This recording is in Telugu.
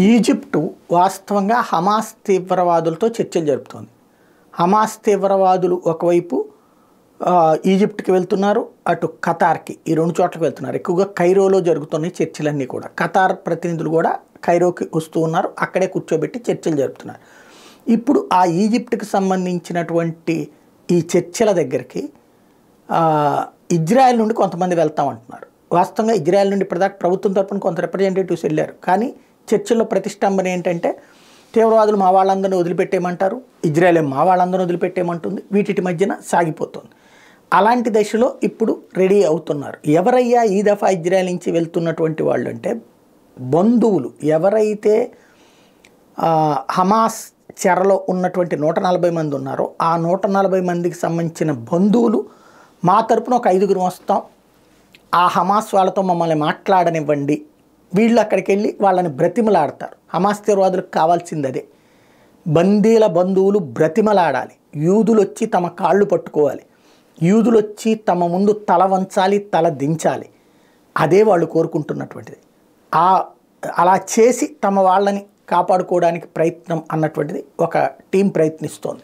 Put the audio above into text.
ఈజిప్టు వాస్తవంగా హమాస్ తీవ్రవాదులతో చర్చలు జరుపుతోంది. హమాస్ తీవ్రవాదులు ఒకవైపు ఈజిప్ట్కి వెళ్తున్నారు, అటు ఖతార్కి, ఈ రెండు చోట్లకి వెళ్తున్నారు. ఎక్కువగా కైరోలో జరుగుతున్నాయి చర్చలన్నీ కూడా. ఖతార్ ప్రతినిధులు కూడా కైరోకి వస్తూ ఉన్నారు, అక్కడే కూర్చోబెట్టి చర్చలు జరుపుతున్నారు. ఇప్పుడు ఆ ఈజిప్ట్కి సంబంధించినటువంటి ఈ చర్చల దగ్గరికి ఇజ్రాయెల్ నుండి కొంతమంది వెళ్తామంటున్నారు. వాస్తవంగా ఇజ్రాయెల్ నుండి ఇప్పటిదాకా ప్రభుత్వం తరపున కొంత రిప్రజెంటేటివ్స్ వెళ్ళారు. కానీ చర్చల్లో ప్రతిష్టంభన ఏంటంటే తీవ్రవాదులు మా వాళ్ళందరినీ వదిలిపెట్టేయమంటారు, ఇజ్రాయెల్ మా వాళ్ళందరినీ వదిలిపెట్టేయమంటుంది. వీటి మధ్యన సాగిపోతుంది. అలాంటి దశలో ఇప్పుడు రెడీ అవుతున్నారు. ఎవరయ్యా ఈ దఫా ఇజ్రాయెల్ నుంచి వెళ్తున్నటువంటి వాళ్ళు అంటే బంధువులు. ఎవరైతే హమాస్ చెరలో ఉన్నటువంటి 140 మంది ఉన్నారో ఆ 140 మందికి సంబంధించిన బంధువులు మా తరపున ఒక 5గురు వస్తాం, ఆ హమాస్ వాళ్ళతో మమ్మల్ని మాట్లాడనివ్వండి, వీళ్ళు అక్కడికి వెళ్ళి వాళ్ళని బ్రతిమలాడతారు. హమాస్ తీవ్రవాదులకు కావాల్సింది అదే. బందీల బంధువులు బ్రతిమలాడాలి, యూదులు వచ్చి తమ కాళ్ళు పట్టుకోవాలి, యూదులు వచ్చి తమ ముందు తల వంచాలి, తల దించాలి. అదే వాళ్ళు కోరుకుంటున్నటువంటిది. అలా చేసి తమ వాళ్ళని కాపాడుకోవడానికి ప్రయత్నం అన్నటువంటిది ఒక టీం ప్రయత్నిస్తోంది.